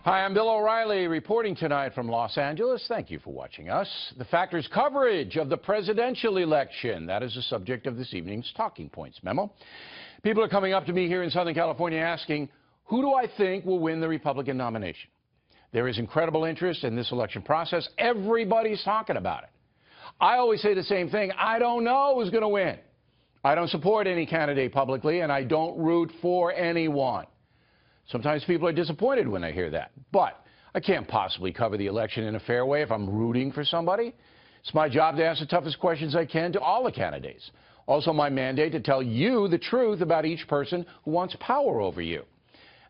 Hi, I'm Bill O'Reilly reporting tonight from Los Angeles. Thank you for watching us. The Factor's coverage of the presidential election. That is the subject of this evening's Talking Points memo. People are coming up to me here in Southern California asking, who do I think will win the Republican nomination? There is incredible interest in this election process. Everybody's talking about it. I always say the same thing. I don't know who's going to win. I don't support any candidate publicly, and I don't root for anyone. Sometimes people are disappointed when they hear that. But I can't possibly cover the election in a fair way if I'm rooting for somebody. It's my job to ask the toughest questions I can to all the candidates. Also my mandate to tell you the truth about each person who wants power over you.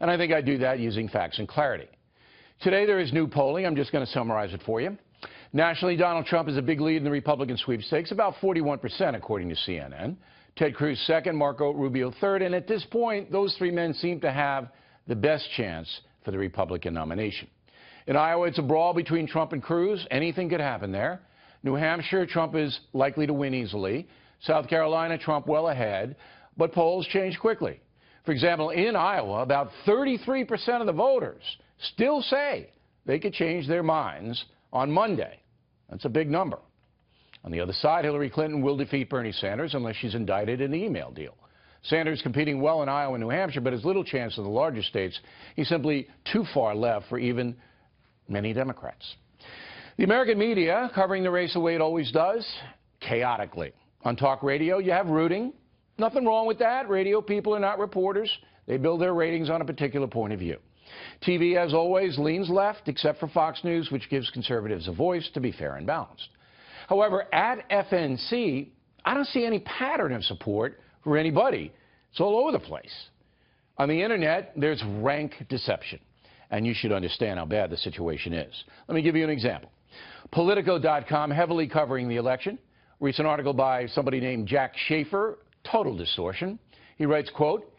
And I think I do that using facts and clarity. Today there is new polling. I'm just going to summarize it for you. Nationally, Donald Trump is a big lead in the Republican sweepstakes, about 41% according to CNN. Ted Cruz second, Marco Rubio third. And at this point, those three men seem to have the best chance for the Republican nomination. In Iowa, it's a brawl between Trump and Cruz. Anything could happen there. New Hampshire, Trump is likely to win easily. South Carolina, Trump well ahead. But polls change quickly. For example, in Iowa, about 33% of the voters still say they could change their minds on Monday. That's a big number. On the other side, Hillary Clinton will defeat Bernie Sanders unless she's indicted in the email deal. Sanders competing well in Iowa and New Hampshire, but has little chance in the larger states. He's simply too far left for even many Democrats. The American media covering the race the way it always does, chaotically. On talk radio, you have rooting. Nothing wrong with that. Radio people are not reporters. They build their ratings on a particular point of view. TV, as always, leans left, except for Fox News, which gives conservatives a voice to be fair and balanced. However, at FNC, I don't see any pattern of support for anybody. It's all over the place. On the internet, there's rank deception, and you should understand how bad the situation is. Let me give you an example. Politico.com heavily covering the election. Recent article by somebody named Jack Schaefer, total distortion. He writes, quote,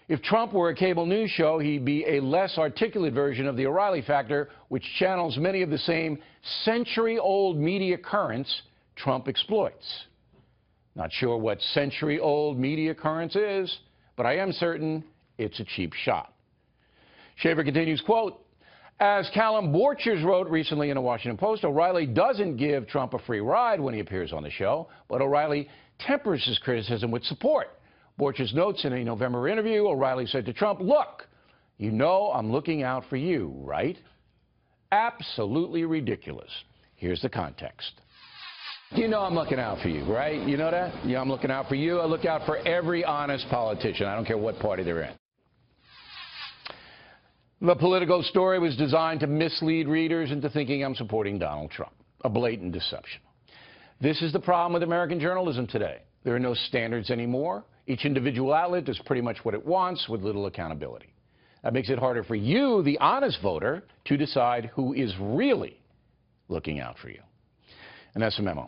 if Trump were a cable news show, he'd be a less articulate version of the O'Reilly Factor, which channels many of the same century-old media currents Trump exploits. Not sure what century-old media currents is, but I am certain it's a cheap shot. Schaefer continues, quote, as Callum Borchers wrote recently in the Washington Post, O'Reilly doesn't give Trump a free ride when he appears on the show, but O'Reilly tempers his criticism with support. Borchers notes in a November interview, O'Reilly said to Trump, look, you know I'm looking out for you, right? Absolutely ridiculous. Here's the context. You know I'm looking out for you, right? You know that? Yeah, I'm looking out for you. I look out for every honest politician. I don't care what party they're in. The Politico story was designed to mislead readers into thinking I'm supporting Donald Trump. A blatant deception. This is the problem with American journalism today. There are no standards anymore. Each individual outlet does pretty much what it wants with little accountability. That makes it harder for you, the honest voter, to decide who is really looking out for you. And that's the memo.